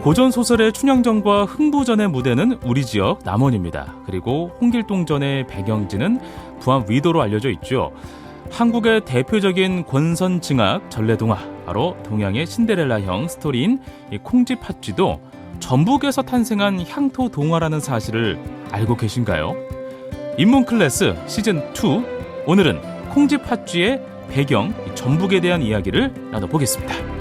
고전소설의 춘향전과 흥부전의 무대는 우리 지역 남원입니다. 그리고 홍길동전의 배경지는 부안 위도로 알려져 있죠. 한국의 대표적인 권선징악 전래동화, 바로 동양의 신데렐라형 스토리인 이 콩쥐 팥쥐도 전북에서 탄생한 향토 동화라는 사실을 알고 계신가요? 인문클래스 시즌2, 오늘은 콩쥐 팥쥐의 배경, 전북에 대한 이야기를 나눠보겠습니다.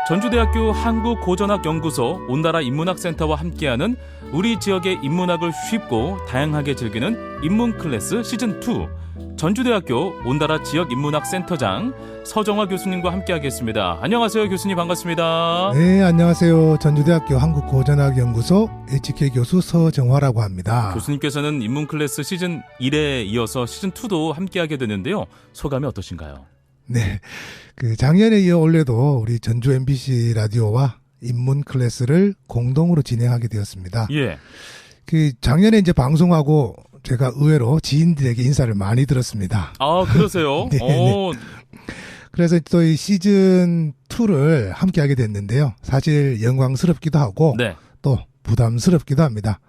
전주대학교 한국고전학연구소 온나라 인문학센터와 함께하는 우리 지역의 인문학을 쉽고 다양하게 즐기는 인문클래스 시즌2, 전주대학교 온나라 지역인문학센터장 서정화 교수님과 함께하겠습니다. 안녕하세요, 교수님. 반갑습니다. 네, 안녕하세요. 전주대학교 한국고전학연구소 HK 교수 서정화라고 합니다. 교수님께서는 인문클래스 시즌1에 이어서 시즌2도 함께하게 되는데요. 소감이 어떠신가요? 네, 작년에 이어 올해도 우리 전주 MBC 라디오와 인문 클래스를 공동으로 진행하게 되었습니다. 예. 작년에 이제 방송하고 제가 의외로 지인들에게 인사를 많이 들었습니다. 아, 그러세요? 네, 네. 그래서 또 이 시즌 2를 함께하게 됐는데요. 사실 영광스럽기도 하고 네. 또 부담스럽기도 합니다.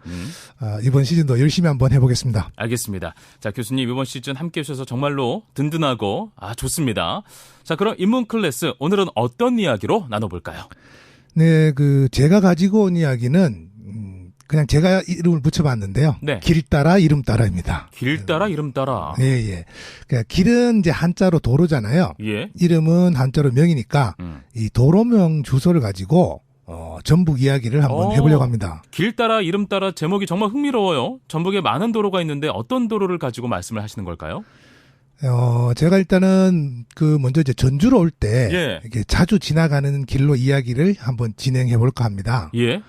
이번 시즌도 열심히 한번 해보겠습니다. 알겠습니다. 자, 교수님 이번 시즌 함께 해주셔서 정말로 든든하고 좋습니다. 자, 그럼 인문 클래스 오늘은 어떤 이야기로 나눠볼까요? 네, 제가 가지고 온 이야기는 그냥 제가 이름을 붙여봤는데요. 네. 길 따라 이름 따라입니다. 길 따라 이름 따라. 예. 그러니까 길은 이제 한자로 도로잖아요. 예. 이름은 한자로 명이니까 이 도로명 주소를 가지고 전북 이야기를 한번 해보려고 합니다. 길 따라 이름 따라 제목이 정말 흥미로워요. 전북에 많은 도로가 있는데 어떤 도로를 가지고 말씀을 하시는 걸까요? 제가 일단은 먼저 이제 전주로 올 때 이렇게 자주 지나가는 길로 이야기를 한번 진행해 볼까 합니다. 예.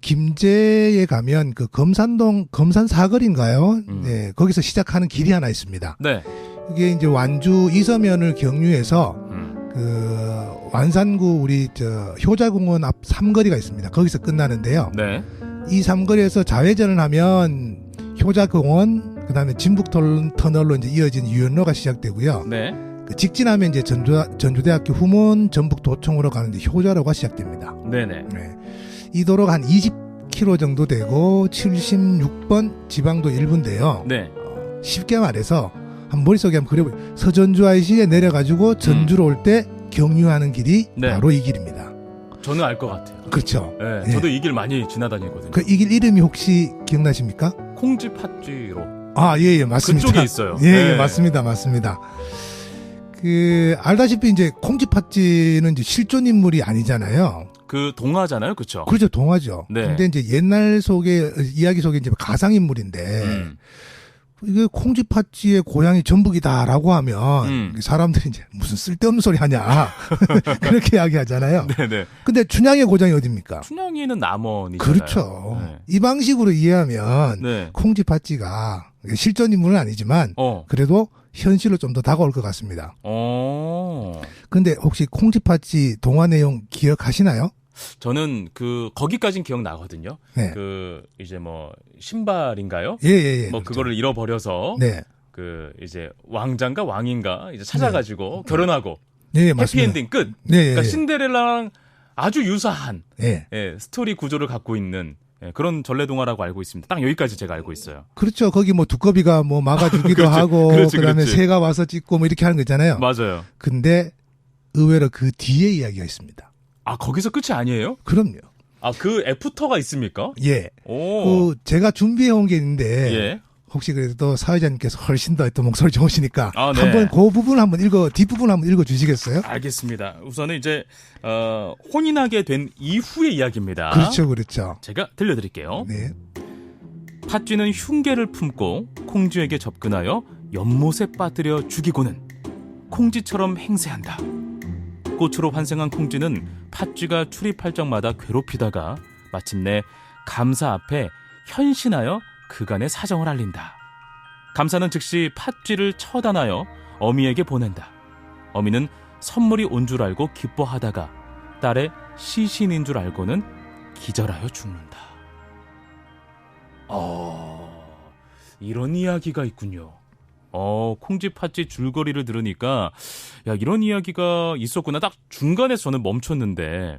김제에 가면 검산동 검산 사거리인가요? 네, 거기서 시작하는 길이 하나 있습니다. 네. 이게 이제 완주 이서면을 경유해서 완산구 우리 효자공원 앞 삼거리가 있습니다. 거기서 끝나는데요. 네. 이 삼거리에서 좌회전을 하면 효자공원, 그다음에 진북터널로 이제 이어진 유연로가 시작되고요. 네. 직진하면 이제 전주대학교 후문 전북도청으로 가는 이제 효자로가 시작됩니다. 네네. 네. 이 도로가 한 20km 정도 되고 76번 지방도 1부인데요. 네. 쉽게 말해서 한 머릿속에 한번 그려보세요. 서전주 IC에 내려가지고 전주로 올 때 경유하는 길이 바로 이 길입니다. 저는 알 것 같아요. 그렇죠. 네, 저도 이 길 많이 지나다니거든요. 이 길 이름이 혹시 기억나십니까? 콩쥐 팥쥐로. 예, 맞습니다. 그쪽에 있어요. 예, 맞습니다. 알다시피 이제 콩쥐 팥쥐는 이제 실존 인물이 아니잖아요. 동화잖아요, 그렇죠? 그렇죠, 동화죠. 네. 근데 이제 옛날 이야기 속에 이제 가상 인물인데 이게 콩쥐 팥쥐의 고향이 전북이다라고 하면 사람들이 이제 무슨 쓸데없는 소리 하냐 그렇게 이야기하잖아요. 네네. 근데 춘향의 고장이 어디입니까? 춘향이는 남원이잖아요. 그렇죠. 네. 이 방식으로 이해하면 콩쥐 팥쥐가 실존 인물은 아니지만 그래도 현실로 좀 더 다가올 것 같습니다. 근데 혹시 콩쥐 팥쥐 동화 내용 기억하시나요? 저는 거기까진 기억나거든요. 네. 이제 신발인가요? 예. 그렇죠. 그거를 잃어버려서 네. 이제 왕자인가 왕인가 이제 찾아가지고 결혼하고 네, 맞습니다. 해피엔딩 끝. 네, 그러니까 신데렐라랑 아주 유사한 예, 스토리 구조를 갖고 있는 그런 전래동화라고 알고 있습니다. 딱 여기까지 제가 알고 있어요. 그렇죠. 거기 두꺼비가 막아주기도 하고 그다음에 새가 와서 찍고 이렇게 하는 거 있잖아요. 맞아요. 근데 의외로 그 뒤에 이야기가 있습니다. 거기서 끝이 아니에요? 그럼요. 애프터가 있습니까? 예. 제가 준비해 온 게 있는데 혹시 그래도 사회자님께서 훨씬 더 또 목소리 좋으시니까 네. 한번 그 부분 뒷부분 한번 읽어 주시겠어요? 알겠습니다. 우선은 이제 혼인하게 된 이후의 이야기입니다. 그렇죠. 제가 들려드릴게요. 네. 팥쥐는 흉계를 품고 콩쥐에게 접근하여 연못에 빠뜨려 죽이고는 콩쥐처럼 행세한다. 꽃으로 환생한 콩쥐는 팥쥐가 출입할 적마다 괴롭히다가 마침내 감사 앞에 현신하여 그간의 사정을 알린다. 감사는 즉시 팥쥐를 처단하여 어미에게 보낸다. 어미는 선물이 온 줄 알고 기뻐하다가 딸의 시신인 줄 알고는 기절하여 죽는다. 이런 이야기가 있군요. 콩쥐 팥쥐 줄거리를 들으니까 야, 이런 이야기가 있었구나. 딱 중간에서 저는 멈췄는데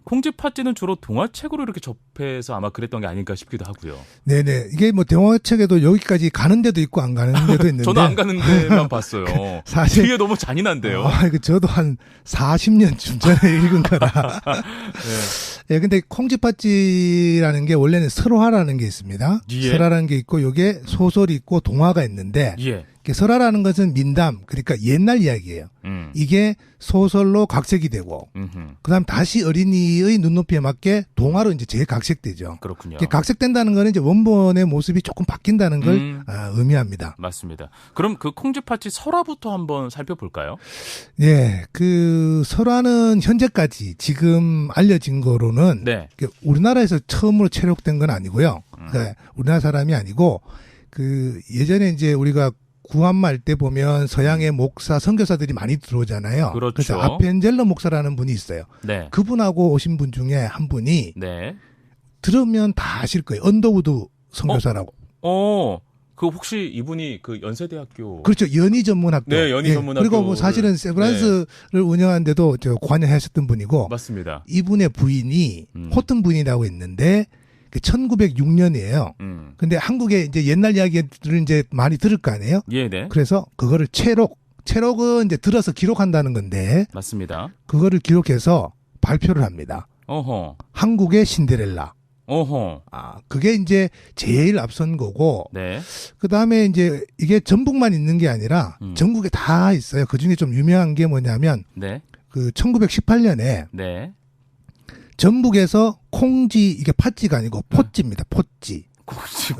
콩쥐 팥쥐는 주로 동화책으로 이렇게 접해서 아마 그랬던 게 아닐까 싶기도 하고요. 네네. 이게 뭐 동화책에도 여기까지 가는 데도 있고 안 가는 데도 있는데. 저는 안 가는 데만 봤어요. 사실 뒤에 너무 잔인한데요. 이거 저도 한 40년쯤 전에 읽은 거라. 네. 예, 근데 콩쥐팥쥐라는 게 원래는 설화라는 게 있습니다. 예. 설화라는 게 있고 요게 소설이 있고 동화가 있는데 예. 설화라는 것은 민담, 그러니까 옛날 이야기예요. 이게 소설로 각색이 되고 그다음 다시 어린이의 눈높이에 맞게 동화로 이제 재각색되죠. 그렇군요. 이게 각색된다는 거는 이제 원본의 모습이 조금 바뀐다는 걸 의미합니다. 맞습니다. 그럼 그 콩쥐 팥쥐 설화부터 한번 살펴볼까요? 예, 그 설화는 현재까지 지금 알려진 거로는 네. 우리나라에서 처음으로 채록된 건 아니고요. 그러니까 우리나라 사람이 아니고 그 예전에 이제 우리가 구한말 때 보면 서양의 목사, 선교사들이 많이 들어오잖아요. 그렇죠. 그래서 아펜젤러 목사라는 분이 있어요. 네. 그분하고 오신 분 중에 한 분이 네. 들으면 다 아실 거예요. 언더우드 선교사라고. 그 혹시 이분이 그 연세대학교 그렇죠. 연희 전문학교. 네, 연희 전문학교. 그리고 뭐 사실은 세브란스를 운영하는데도 관여하셨던 분이고. 맞습니다. 이분의 부인이 호튼 부인이라고 있는데 1906년이에요. 근데 한국에 이제 옛날 이야기들을 이제 많이 들을 거 아니에요? 예, 네. 그래서 그거를 채록은 이제 들어서 기록한다는 건데. 맞습니다. 그거를 기록해서 발표를 합니다. 어허. 한국의 신데렐라. 어허. 그게 이제 제일 앞선 거고. 네. 그 다음에 이제 이게 전북만 있는 게 아니라 전국에 다 있어요. 그 중에 좀 유명한 게 뭐냐면. 네. 그 1918년에. 네. 전북에서 콩쥐, 이게 팥쥐가 아니고 포찌입니다. 포찌.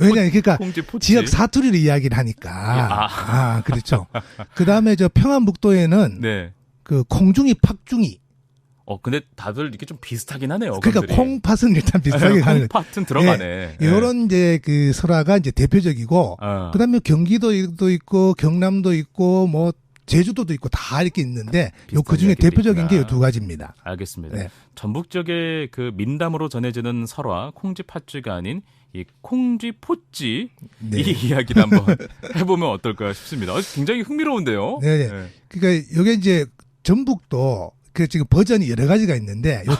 왜냐면 그러니까 지역 사투리를 이야기를 하니까. 그렇죠. 그 다음에 저 평안북도에는. 네. 그 콩중이, 팥중이. 근데 다들 이게 좀 비슷하긴 하네요. 그러니까 콩팥은 일단 비슷하게 가는. 콩팥은 들어가네. 이런 이제 그 설화가 이제 대표적이고, 그다음에 경기도도 있고, 경남도 있고, 뭐 제주도도 있고 다 이렇게 있는데, 그 중에 대표적인 게 이 두 가지입니다. 알겠습니다. 네. 전북적의 그 민담으로 전해지는 설화, 콩쥐 팥쥐가 아닌 이 콩쥐 포찌 네. 이 이야기를 한번 해보면 어떨까 싶습니다. 굉장히 흥미로운데요. 네. 그러니까 이게 이제 전북도 그 지금 버전이 여러 가지가 있는데 요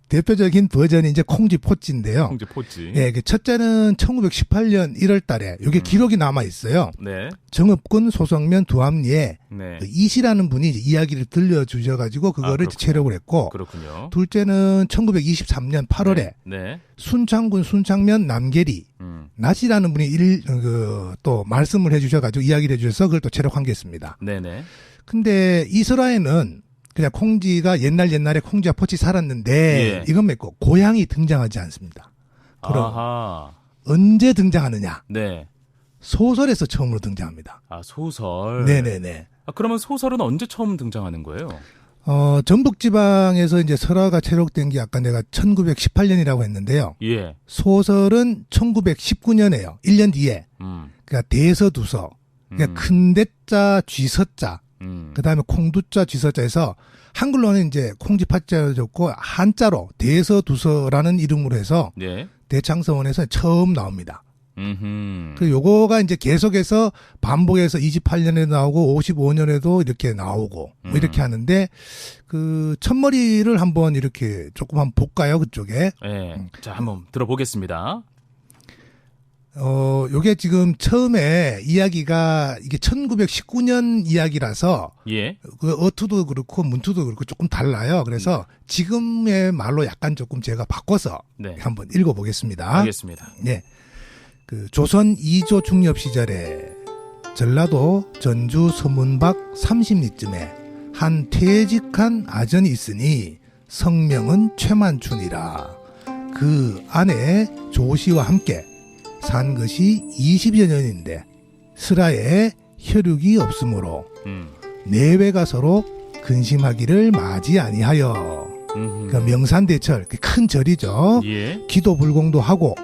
대표적인 버전이 이제 콩쥐 포찌인데요. 콩쥐 포찌. 예, 그 첫째는 1918년 1월 달에 요게 기록이 남아 있어요. 네. 정읍군 소성면 두암리에 네. 그 이시라는 분이 이제 이야기를 들려 주셔 가지고 그거를 채록을 했고. 그렇군요. 둘째는 1923년 8월에 네. 순창군 순창면 남계리 나시라는 분이 또 말씀을 해 주셔 가지고 이야기를 해 주셔서 그걸 또 채록한 게 있습니다. 네네. 근데 이 설화에는 그냥 콩쥐가 옛날에 콩쥐와 포치 살았는데 이건 맺고 고양이 등장하지 않습니다. 그럼 언제 등장하느냐? 네. 소설에서 처음으로 등장합니다. 소설. 네네네. 그러면 소설은 언제 처음 등장하는 거예요? 전북지방에서 이제 설화가 채록된 게 아까 내가 1918년이라고 했는데요. 예. 소설은 1919년에요. 1년 뒤에. 그러니까 대서두서. 그러니까 큰 대자 쥐서자. 그 다음에 콩두자 쥐서자에서 한글로는 이제 콩쥐 팥자를 적고 한자로 대서두서라는 이름으로 해서 대창서원에서 처음 나옵니다. 그 요거가 이제 계속해서 반복해서 28년에 나오고 55년에도 이렇게 나오고 뭐 이렇게 하는데 그 첫머리를 한번 이렇게 조금 한번 볼까요? 그쪽에. 네. 자, 한번 들어보겠습니다. 요게 지금 처음에 이야기가 이게 1919년 이야기라서 그 어투도 그렇고 문투도 그렇고 조금 달라요. 그래서 지금의 말로 약간 조금 제가 바꿔서 한번 읽어보겠습니다. 알겠습니다. 네. 그 조선 2조 중엽 시절에 전라도 전주 서문박 30리쯤에 한 퇴직한 아전이 있으니 성명은 최만춘이라. 그 아내 조씨와 함께 산 것이 20여 년인데 슬하에 혈육이 없으므로 내외가 서로 근심하기를 마지 아니하여. 그 명산대철 큰 절이죠. 기도불공도 하고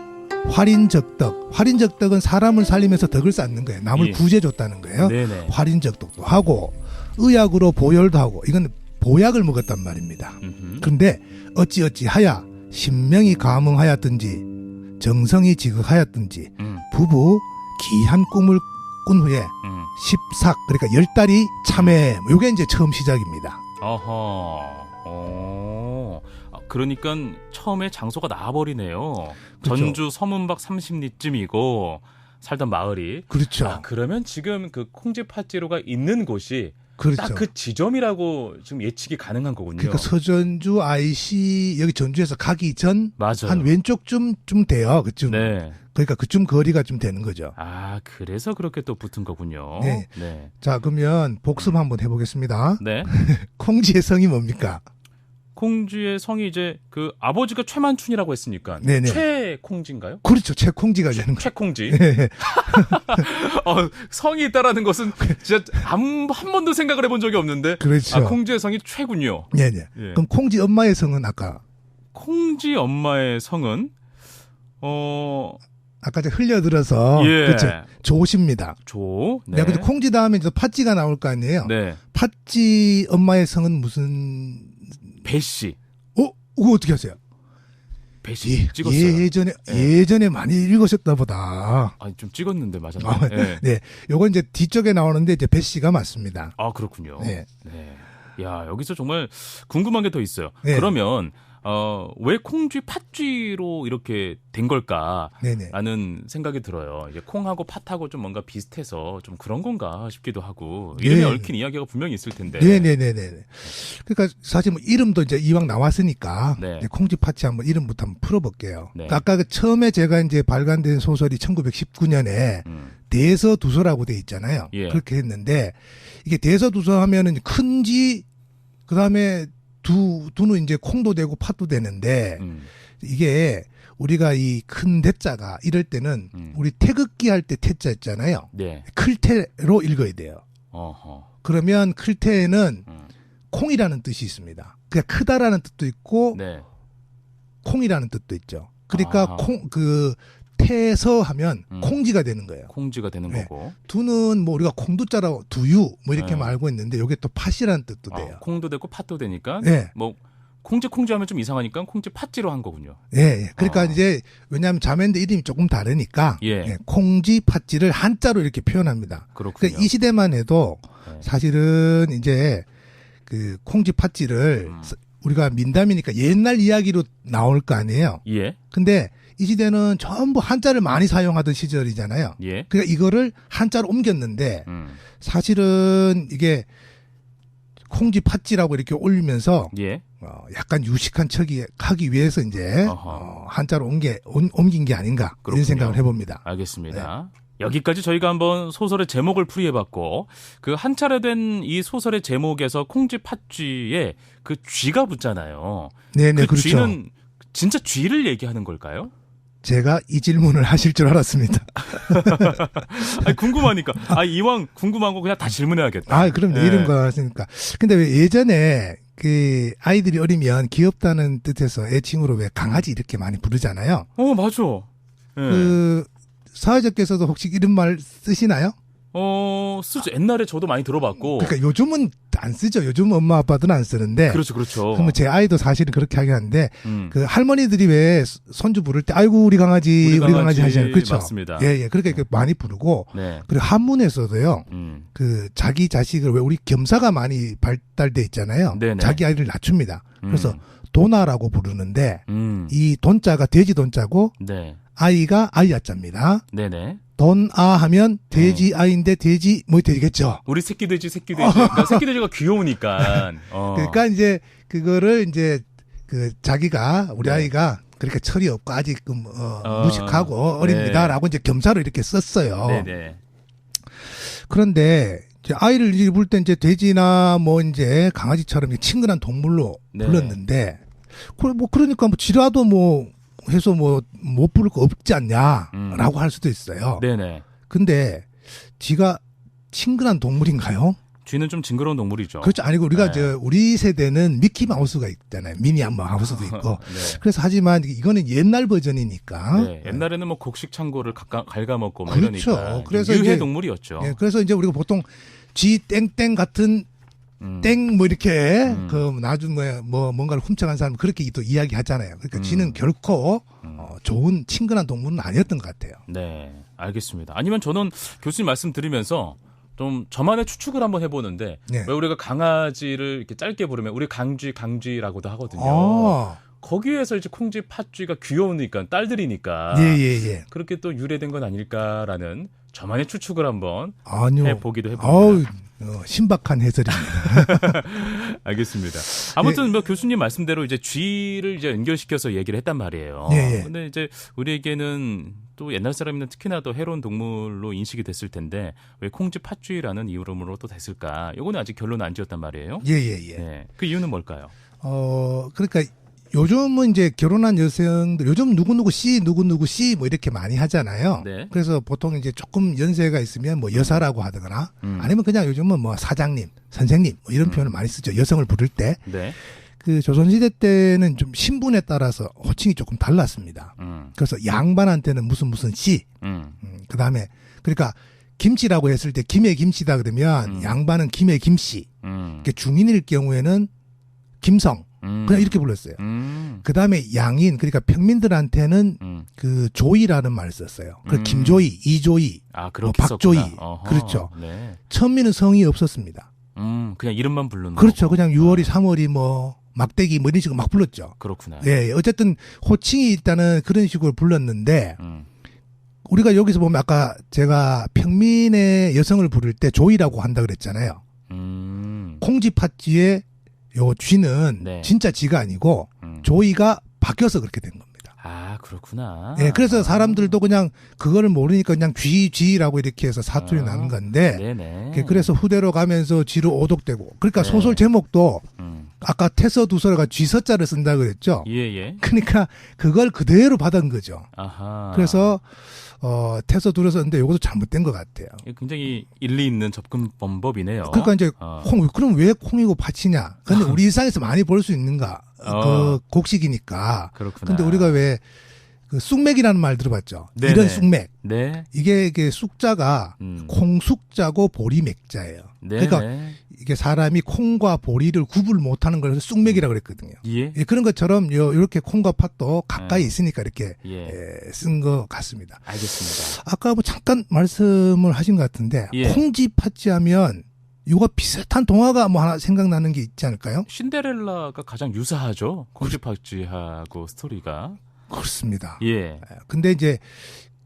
활인적덕은 사람을 살리면서 덕을 쌓는 거예요. 남을 구제해줬다는 거예요. 활인적덕도 하고 의약으로 보혈도 하고. 이건 보약을 먹었단 말입니다. 그런데 어찌하야 신명이 감흥하였든지 정성이 지극하였든지 부부 귀한 꿈을 꾼 후에 10삭 그러니까 10달이 참회 요게 이제 처음 시작입니다. 그러니까 처음에 장소가 나와버리네요. 그렇죠. 전주 서문박 30리쯤이고 살던 마을이. 그렇죠. 그러면 지금 그 콩쥐팥지로가 있는 곳이 그렇죠. 딱 그 지점이라고 지금 예측이 가능한 거군요. 그러니까 서전주 IC 여기 전주에서 가기 전 맞아요. 한 왼쪽쯤 돼요. 그쯤. 네. 그러니까 그쯤 거리가 좀 되는 거죠. 그래서 그렇게 또 붙은 거군요. 네. 네. 자, 그러면 복습 한번 해보겠습니다. 네. 콩쥐의 성이 뭡니까? 콩쥐의 성이 이제 그 아버지가 최만춘이라고 했으니까 네네. 최콩쥐인가요? 그렇죠. 최콩쥐가 되는 거죠. 최콩쥐. 네. 성이 있다라는 것은 진짜 한 번도 생각을 해본 적이 없는데. 그렇죠. 콩쥐의 성이 최군요. 네네. 예. 그럼 콩쥐 엄마의 성은 아까 콩쥐 엄마의 성은 아까 제가 흘려들어서 예. 그렇죠. 조십니다. 조. 네. 네. 근데 콩쥐 다음에 이제 팥쥐가 나올 거 아니에요. 네. 팥쥐 엄마의 성은 무슨? 배씨. 그거 어떻게 하세요? 배씨 찍었어요. 예전에 많이 읽으셨다 보다. 좀 찍었는데 맞았나요? 네. 네. 요건 이제 뒤쪽에 나오는데 이제 배씨가 맞습니다. 그렇군요. 네. 네. 야, 여기서 정말 궁금한 게 더 있어요. 네. 그러면 왜 콩쥐 팥쥐로 이렇게 된 걸까? 네네. 라는 생각이 들어요. 이제 콩하고 팥하고 좀 뭔가 비슷해서 좀 그런 건가 싶기도 하고 이름에 네. 얽힌 이야기가 분명히 있을 텐데. 네네네네. 그러니까 사실 뭐 이름도 이제 이왕 나왔으니까 네. 이제 콩쥐 팥쥐 한번 이름부터 한번 풀어볼게요. 네. 그러니까 아까 그 처음에 제가 이제 발간된 소설이 1919년에 대서두서라고 돼 있잖아요. 예. 그렇게 했는데 이게 대서두서 하면은 큰 쥐 그다음에 두는 이제 콩도 되고 팥도 되는데 이게 우리가 이 큰 대자가 이럴 때는 우리 태극기 할 때 태자 있잖아요. 네. 클태로 읽어야 돼요. 그러면 클태에는 콩이라는 뜻이 있습니다. 그냥 크다라는 뜻도 있고 네. 콩이라는 뜻도 있죠. 그러니까 태서 하면 콩쥐가 되는 거예요. 콩쥐가 되는 네. 거고. 두는 뭐 우리가 콩두자라고 두유 뭐 이렇게 네. 알고 있는데 이게 또 팥이라는 뜻도 돼요. 콩도 되고 팥도 되니까 네. 뭐 콩쥐 하면 좀 이상하니까 콩쥐 팥쥐로 한 거군요. 예, 예. 그러니까 이제 왜냐하면 자매인데 이름이 조금 다르니까 예. 예, 콩쥐 팥쥐를 한자로 이렇게 표현합니다. 그렇군요. 그러니까 이 시대만 해도 네. 사실은 이제 그 콩쥐 팥쥐를 우리가 민담이니까 옛날 이야기로 나올 거 아니에요. 예. 근데 이 시대는 전부 한자를 많이 사용하던 시절이잖아요. 예. 그러니까 이거를 한자로 옮겼는데 사실은 이게 콩쥐 팥쥐라고 이렇게 올리면서 예. 약간 유식한 척이 하기 위해서 이제 한자로 옮긴 게 아닌가 그렇군요. 이런 생각을 해봅니다. 알겠습니다. 여기까지 저희가 한번 소설의 제목을 풀이해봤고 그 한차례된 이 소설의 제목에서 콩쥐 팥쥐에 그 쥐가 붙잖아요. 네네 그 그렇죠. 쥐는 진짜 쥐를 얘기하는 걸까요? 제가 이 질문을 하실 줄 알았습니다. 아니, 궁금하니까. 이왕 궁금한 거 그냥 다 질문해야겠다. 그럼 네. 이런 거 하시니까. 근데 왜 예전에 그 아이들이 어리면 귀엽다는 뜻에서 애칭으로 왜 강아지 이렇게 많이 부르잖아요. 맞아. 네. 그 사회자께서도 혹시 이런 말 쓰시나요? 쓰죠. 옛날에 저도 많이 들어봤고. 그러니까 요즘은 안 쓰죠. 요즘 엄마 아빠들은 안 쓰는데. 그렇죠. 그러면 제 아이도 사실은 그렇게 하긴 하는데 그 할머니들이 왜 손주 부를 때 아이고 우리 강아지 하잖아요. 그렇죠. 맞습니다. 예. 그렇게 많이 부르고 네. 그리고 한문에서도요. 그 자기 자식을 왜 우리 겸사가 많이 발달돼 있잖아요. 네네. 자기 아이를 낮춥니다. 그래서 도나라고 부르는데 이 돈자가 돼지 돈자고 네. 아이가 아이야자입니다. 네네. 돈아 하면 돼지 아이인데 돼지 뭐 되겠죠. 우리 새끼 돼지. 그러니까 새끼 돼지가 귀여우니까. 그러니까 이제 그거를 이제 그 자기가 우리 네. 아이가 그렇게 철이 없고 아직 무식하고 어립니다라고 이제 겸사로 이렇게 썼어요. 네네. 그런데 이제 아이를 입을 때 이제 돼지나 뭐 이제 강아지처럼 친근한 동물로 네. 불렀는데 그러니까 뭐 쥐라도 뭐 해서 뭐 못 부를 거 없지 않냐라고 할 수도 있어요. 네네. 근데 쥐가 친근한 동물인가요? 쥐는 좀 징그러운 동물이죠. 그렇죠. 아니고 우리가 네. 우리 세대는 미키 마우스가 있잖아요. 미니 마우스도 있고. 네. 그래서 하지만 이거는 옛날 버전이니까. 네. 옛날에는 뭐 곡식 창고를 갉아먹고 막 그렇죠. 이러니까 그래서 유해 이제 동물이었죠. 예, 그래서 이제 우리가 보통 쥐 땡땡 같은 땡 뭐 이렇게 그 나중에 뭐 뭔가를 훔쳐간 사람 그렇게 또 이야기하잖아요. 그러니까 쥐는 결코 좋은 친근한 동물은 아니었던 것 같아요. 네, 알겠습니다. 아니면 저는 교수님 말씀 들으면서 좀 저만의 추측을 한번 해보는데 네. 왜 우리가 강아지를 이렇게 짧게 부르면 우리 강쥐라고도 하거든요. 거기에서 이제 콩쥐, 팥쥐가 귀여우니까 딸들이니까 예. 그렇게 또 유래된 건 아닐까라는 저만의 추측을 한번 아니요. 해보기도 해봅니다. 신박한 해설입니다. 알겠습니다. 아무튼 뭐 교수님 말씀대로 이제 쥐를 이제 연결시켜서 얘기를 했단 말이에요. 예. 근데 이제 우리에게는 또 옛날 사람이면 특히나 더 해로운 동물로 인식이 됐을 텐데 왜 콩쥐, 팥쥐라는 이름으로 또 됐을까? 요거는 아직 결론 안 지었단 말이에요. 예. 네. 그 이유는 뭘까요? 그러니까 요즘은 이제 결혼한 여성들 요즘 누구누구 씨 누구누구 씨 뭐 이렇게 많이 하잖아요. 네. 그래서 보통 이제 조금 연세가 있으면 뭐 여사라고 하거나 아니면 그냥 요즘은 뭐 사장님, 선생님 뭐 이런 표현을 많이 쓰죠. 여성을 부를 때. 네. 그 조선시대 때는 좀 신분에 따라서 호칭이 조금 달랐습니다. 그래서 양반한테는 무슨 씨. 그다음에 그러니까 김치라고 했을 때 김의 김치다 그러면 양반은 김의 김씨. 그러니까 중인일 경우에는 김성. 그냥 이렇게 불렀어요. 그 다음에 양인, 그러니까 평민들한테는 그 조이라는 말을 썼어요. 그 김조이, 이조이, 뭐 박조이. 그렇죠. 네. 천민은 성이 없었습니다. 그냥 이름만 부르는 그렇죠. 거고. 그냥 6월이, 3월이 뭐 막대기 뭐 이런 식으로 막 불렀죠. 그렇구나. 예, 어쨌든 호칭이 일단은 그런 식으로 불렀는데 우리가 여기서 보면 아까 제가 평민의 여성을 부를 때 조이라고 한다 그랬잖아요. 콩쥐팥쥐의 요 쥐는 네. 진짜 쥐가 아니고 조이가 바뀌어서 그렇게 된 겁니다. 아, 그렇구나. 예, 그래서 사람들도 그냥 그거를 모르니까 그냥 쥐라고 이렇게 해서 사투리 나는 건데 네네. 그래서 후대로 가면서 쥐로 오독되고 그러니까 네. 소설 제목도 아까 태서 두서가 쥐서자를 쓴다 그랬죠. 예. 그러니까 그걸 그대로 받은 거죠. 아하. 그래서 태서 두서인데 이것도 잘못된 것 같아요. 굉장히 일리 있는 접근 방법이네요. 그러니까 이제 그럼 왜 콩이고 팥이냐? 근데 우리 일상에서 많이 볼 수 있는가? 그 곡식이니까. 그렇구나. 근데 우리가 왜 그 쑥맥이라는 말 들어봤죠? 네네. 이런 쑥맥. 네. 이게 쑥자가 콩쑥자고 보리맥자예요. 네. 그러니까 이게 사람이 콩과 보리를 구분 못하는 걸 쑥맥이라고 그랬거든요. 예. 예, 그런 것처럼 이렇게 콩과 팥도 가까이 있으니까 이렇게 예. 쓴 것 같습니다. 알겠습니다. 아까 뭐 잠깐 말씀을 하신 것 같은데 예. 콩쥐 팥쥐 하면 이거 비슷한 동화가 뭐 하나 생각나는 게 있지 않을까요? 신데렐라가 가장 유사하죠. 콩쥐팥쥐하고 스토리가. 그렇습니다. 예. 근데 이제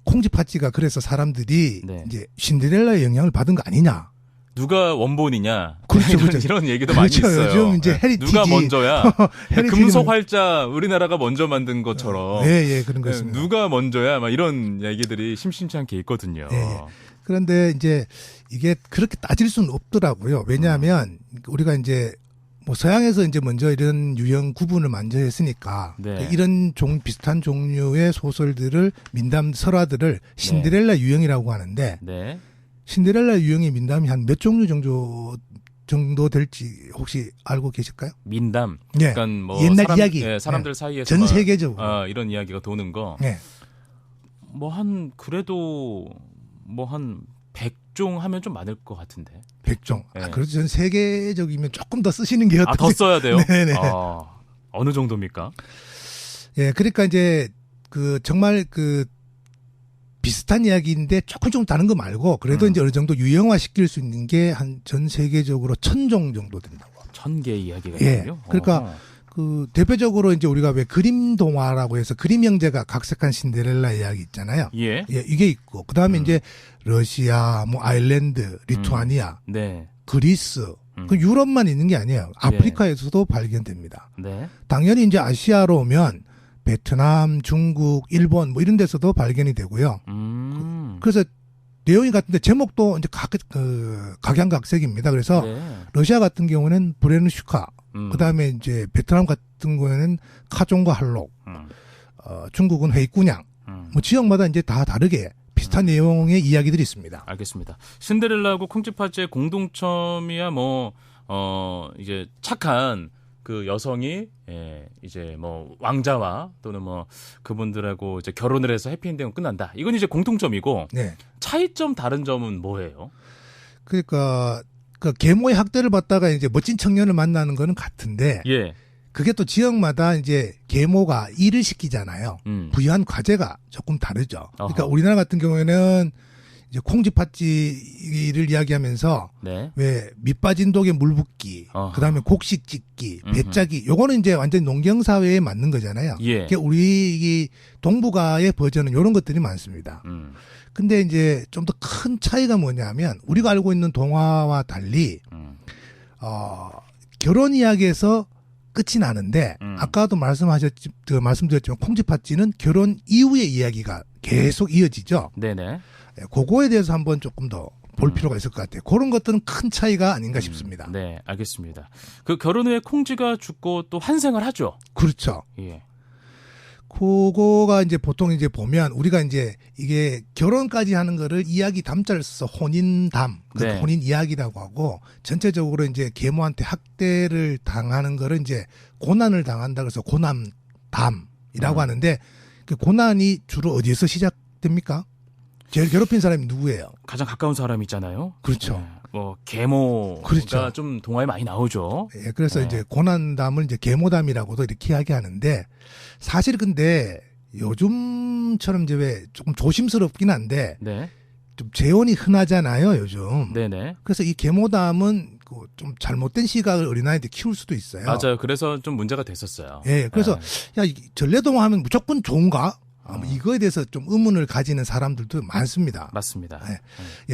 콩쥐 팥쥐가 그래서 사람들이 네. 이제 신데렐라의 영향을 받은 거 아니냐? 누가 원본이냐? 그렇죠, 그렇죠. 이런 얘기도 그렇죠. 많이 있어요. 요즘 이제 헤리티지. 누가 먼저야? 헤리티지 금속 활자 우리나라가 먼저 만든 것처럼. 예, 그런 것입니다. 누가 먼저야? 막 이런 얘기들이 심심치 않게 있거든요. 예. 그런데 이제 이게 그렇게 따질 수는 없더라고요. 왜냐하면 우리가 이제 뭐 서양에서 이제 먼저 이런 유형 구분을 먼저 했으니까 네. 이런 비슷한 종류의 소설들을 민담 설화들을 신데렐라 유형이라고 하는데 네. 신데렐라 유형의 민담이 한 몇 종류 정도 될지 혹시 알고 계실까요? 민담. 예. 그러니까 뭐 옛날 이야기. 사람들 사이에서 전 세계적으로. 이런 이야기가 도는 거. 네. 뭐 한 그래도 뭐 한 100종 하면 좀 많을 것 같은데. 100종. 네. 그래서 전 세계적이면 조금 더 쓰시는 게 어떨지. 더 써야 돼요? 네네. 어느 정도입니까? 예, 그러니까 이제 정말 비슷한 이야기인데 조금 다른 거 말고 그래도 이제 어느 정도 유형화 시킬 수 있는 게 한 전 세계적으로 1000종 정도 된다고. 1000개 이야기가 예. 있군요. 그러니까 대표적으로 이제 우리가 왜 그림 동화라고 해서 그림 형제가 각색한 신데렐라 이야기 있잖아요. 예. 예, 이게 있고 그다음에 이제 러시아, 뭐 아일랜드, 리투아니아, 네. 그리스, 그 유럽만 있는 게 아니에요. 아프리카에서도 발견됩니다. 네. 당연히 이제 아시아로 오면 베트남, 중국, 일본 뭐 이런 데서도 발견이 되고요. 그래서 내용이 같은데 제목도 이제 각양각색입니다. 그래서 네. 러시아 같은 경우는 브레누슈카, 그다음에 이제 베트남 같은 경우에는 카종과 할록, 중국은 회이꾸냥, 뭐 지역마다 이제 다 다르게 비슷한 내용의 이야기들이 있습니다. 알겠습니다. 신데렐라하고 콩쥐팥쥐의 공동점이야 이제 착한 그 여성이 이제 뭐 왕자와 또는 뭐 그분들하고 이제 결혼을 해서 해피엔딩은 끝난다. 이건 이제 공통점이고 네. 차이점 다른 점은 뭐예요? 그러니까 그 계모의 학대를 받다가 이제 멋진 청년을 만나는 거는 같은데 예. 그게 또 지역마다 이제 계모가 일을 시키잖아요. 부여한 과제가 조금 다르죠. 그러니까 어허. 우리나라 같은 경우에는 이제 콩쥐팥쥐를 이야기하면서 네. 왜 밑빠진 독에 물 붓기, 어허. 그다음에 곡식 찢기, 배짜기, 요거는 이제 완전 농경 사회에 맞는 거잖아요. 예. 그러니까 우리 이 동북아의 버전은 요런 것들이 많습니다. 근데 이제 좀 더 큰 차이가 뭐냐면 우리가 알고 있는 동화와 달리 결혼 이야기에서 끝이 나는데 아까도 말씀드렸지만 콩쥐팥쥐는 결혼 이후의 이야기가 계속 이어지죠. 네네. 그거에 대해서 한번 조금 더 볼 필요가 있을 것 같아요. 그런 것들은 큰 차이가 아닌가 싶습니다. 네, 알겠습니다. 그 결혼 후에 콩쥐가 죽고 또 환생을 하죠. 그렇죠. 예. 그거가 이제 보통 이제 보면 우리가 이제 이게 결혼까지 하는 거를 이야기 담자를 써서 혼인담, 네. 혼인 이야기라고 하고 전체적으로 이제 계모한테 학대를 당하는 거를 이제 고난을 당한다 그래서 고난담이라고 하는데 그 고난이 주로 어디에서 시작됩니까? 제일 괴롭힌 사람이 누구예요? 가장 가까운 사람 있잖아요. 그렇죠. 네. 뭐 계모가 그렇죠. 좀 동화에 많이 나오죠. 예, 그래서 네. 이제 고난담을 이제 계모담이라고도 이렇게 이야기하는데 사실 근데 요즘처럼 이제 왜 조금 조심스럽긴 한데 네. 좀 재혼이 흔하잖아요, 요즘. 네네. 그래서 이 계모담은 그 좀 잘못된 시각을 어린아이들 키울 수도 있어요. 맞아요. 그래서 좀 문제가 됐었어요. 예, 그래서 네. 야, 이 전래동화하면 무조건 좋은가? 이거에 대해서 좀 의문을 가지는 사람들도 많습니다. 맞습니다. 네.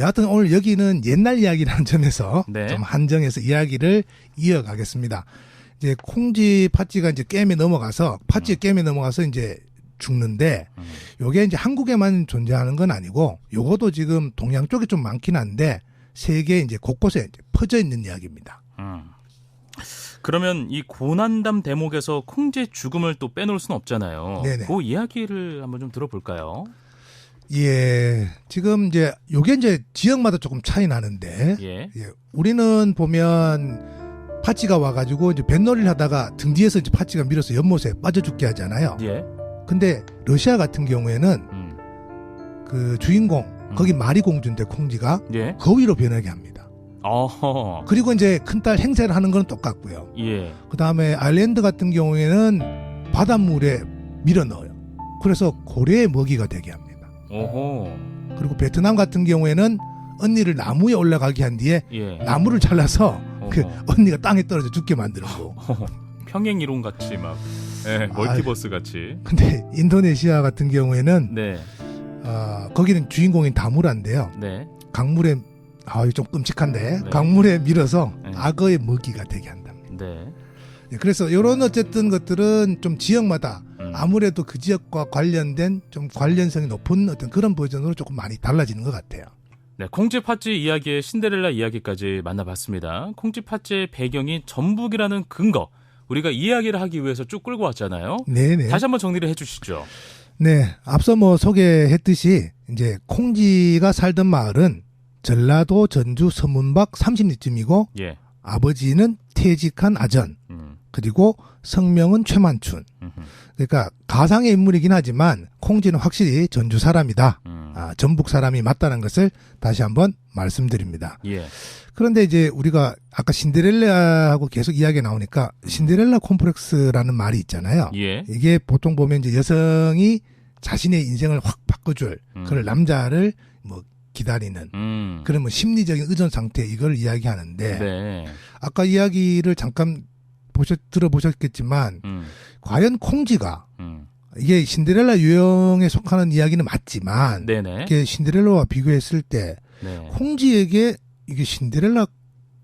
여하튼 오늘 여기는 옛날 이야기라는 점에서 네. 좀 한정해서 이야기를 이어가겠습니다. 이제 콩쥐 팥쥐가 이제 게임에 넘어가서 팥쥐의 게임에 넘어가서 이제 죽는데 요게 이제 한국에만 존재하는 건 아니고 요것도 지금 동양 쪽에 좀 많긴 한데 세계 이제 곳곳에 이제 퍼져 있는 이야기입니다. 그러면 이 고난담 대목에서 콩쥐의 죽음을 또 빼놓을 수는 없잖아요. 네네. 그 이야기를 한번 좀 들어볼까요? 예, 지금 이제 요게 이제 지역마다 조금 차이 나는데 예. 예, 우리는 보면 팥쥐가 와가지고 이제 뱃놀이를 하다가 등 뒤에서 이제 팥쥐가 밀어서 연못에 빠져 죽게 하잖아요. 예. 근데 러시아 같은 경우에는 그 주인공 거기 마리 공주인데 콩쥐가 예. 거위로 변하게 합니다. 어허. 그리고 이제 큰딸 행세를 하는 건 똑같고요. 예. 그 다음에 아일랜드 같은 경우에는 바닷물에 밀어 넣어요. 그래서 고래의 먹이가 되게 합니다. 오호. 그리고 베트남 같은 경우에는 언니를 나무에 올라가게 한 뒤에 예. 나무를 잘라서 그 어허. 언니가 땅에 떨어져 죽게 만들고. 평행 이론 같이 막 멀티버스 같이. 근데 인도네시아 같은 경우에는 네. 거기는 주인공인 다무라인데요. 네. 강물에 이거 좀 끔찍한데 네. 강물에 밀어서 네. 악어의 먹이가 되게 한답니다. 네. 예, 그래서 이런 어쨌든 것들은 좀 지역마다 아무래도 그 지역과 관련된 좀 관련성이 높은 어떤 그런 버전으로 조금 많이 달라지는 것 같아요. 네, 콩쥐 팥쥐 이야기의 신데렐라 이야기까지 만나봤습니다. 콩쥐 팥쥐의 배경이 전북이라는 근거, 우리가 이야기를 하기 위해서 쭉 끌고 왔잖아요. 네네. 다시 한번 정리를 해주시죠. 네, 앞서 뭐 소개했듯이 이제 콩쥐가 살던 마을은 전라도 전주 서문박 30리쯤이고 예. 아버지는 퇴직한 아전 그리고 성명은 최만춘. 그러니까 가상의 인물이긴 하지만 콩쥐는 확실히 전주 사람이다. 전북 사람이 맞다는 것을 다시 한번 말씀드립니다. 예. 그런데 이제 우리가 아까 신데렐라하고 계속 이야기가 나오니까 신데렐라 콤플렉스라는 말이 있잖아요. 예. 이게 보통 보면 이제 여성이 자신의 인생을 확 바꿔줄 그런 남자를 뭐 기다리는 그런 뭐 심리적인 의존 상태 이걸 이야기하는데 네. 아까 이야기를 잠깐 들어보셨겠지만 과연 콩쥐가 이게 신데렐라 유형에 속하는 이야기는 맞지만 네네. 이게 신데렐라와 비교했을 때 네. 콩쥐에게 이게 신데렐라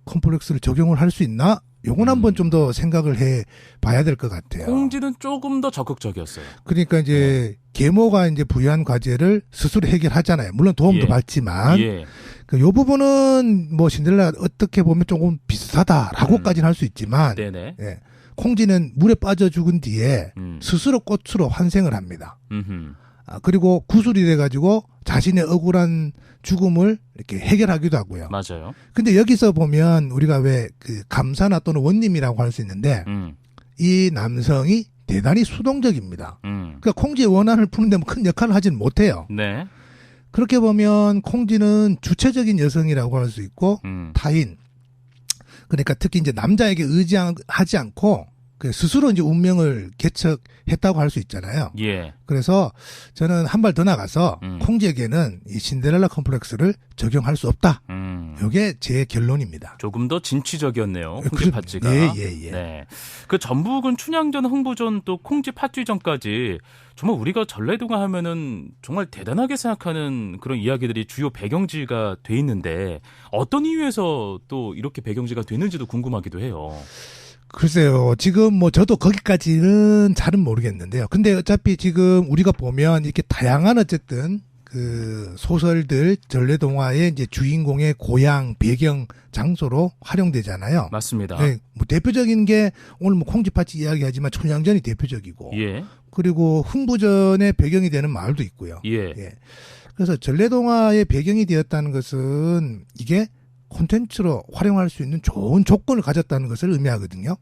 컴플렉스를 적용을 할 수 있나? 요건 한번 좀 더 생각을 해 봐야 될 것 같아요. 콩쥐는 조금 더 적극적이었어요. 그러니까 이제 계모가 이제 부여한 과제를 스스로 해결하잖아요. 물론 도움도 예. 받지만 예. 요 부분은 뭐 신데렐라 어떻게 보면 조금 비슷하다라고까지는 할 수 있지만 네네. 예. 콩쥐는 물에 빠져 죽은 뒤에 스스로 꽃으로 환생을 합니다. 음흠. 그리고 구슬이 돼가지고 자신의 억울한 죽음을 이렇게 해결하기도 하고요. 맞아요. 근데 여기서 보면 우리가 왜 그 감사나 또는 원님이라고 할 수 있는데 이 남성이 대단히 수동적입니다. 그러니까 콩쥐의 원한을 푸는데 뭐 큰 역할을 하지는 못해요. 네. 그렇게 보면 콩쥐는 주체적인 여성이라고 할 수 있고 타인 그러니까 특히 이제 남자에게 의지하지 않고 스스로 이제 운명을 개척했다고 할 수 있잖아요. 예. 그래서 저는 한 발 더 나가서 콩지에게는 이 신데렐라 컴플렉스를 적용할 수 없다. 이게 제 결론입니다. 조금 더 진취적이었네요. 콩쥐 팥쥐가. 예. 네. 그 전북은 춘향전, 흥부전 또 콩쥐 팥쥐전까지 정말 우리가 전래동화 하면은 정말 대단하게 생각하는 그런 이야기들이 주요 배경지가 돼 있는데 어떤 이유에서 또 이렇게 배경지가 됐는지도 궁금하기도 해요. 글쎄요. 지금 뭐 저도 거기까지는 잘은 모르겠는데요. 근데 어차피 지금 우리가 보면 이렇게 다양한 어쨌든 그 소설들 전래동화의 이제 주인공의 고향 배경 장소로 활용되잖아요. 맞습니다. 네, 뭐 대표적인 게 오늘 뭐 콩쥐팥쥐 이야기하지만 춘향전이 대표적이고, 예. 그리고 흥부전의 배경이 되는 마을도 있고요. 예. 그래서 전래동화의 배경이 되었다는 것은 이게 콘텐츠로 활용할 수 있는 좋은 조건을 가졌다는 것을 의미하거든요.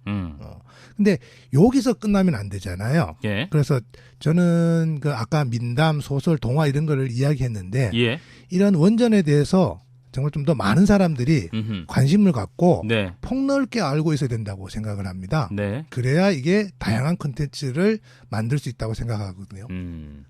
근데 여기서 끝나면 안 되잖아요. 예. 그래서 저는 그 아까 민담, 소설, 동화 이런 거를 이야기했는데 예. 이런 원전에 대해서 정말 좀 더 많은 사람들이 관심을 갖고 네. 폭넓게 알고 있어야 된다고 생각을 합니다. 네. 그래야 이게 다양한 콘텐츠를 만들 수 있다고 생각하거든요.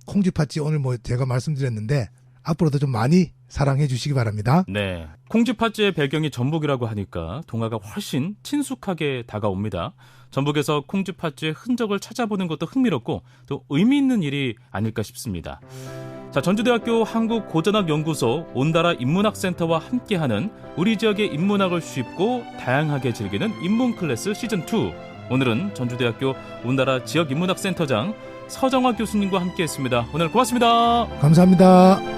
콩쥐팥쥐 오늘 뭐 제가 말씀드렸는데 앞으로도 좀 많이 사랑해 주시기 바랍니다. 네. 콩쥐팥쥐의 배경이 전북이라고 하니까 동화가 훨씬 친숙하게 다가옵니다. 전북에서 콩쥐팥쥐의 흔적을 찾아보는 것도 흥미롭고 또 의미 있는 일이 아닐까 싶습니다. 자, 전주대학교 한국고전학연구소 온다라 인문학센터와 함께하는 우리 지역의 인문학을 쉽고 다양하게 즐기는 인문클래스 시즌2. 오늘은 전주대학교 온다라 지역인문학센터장 서정화 교수님과 함께했습니다. 오늘 고맙습니다. 감사합니다.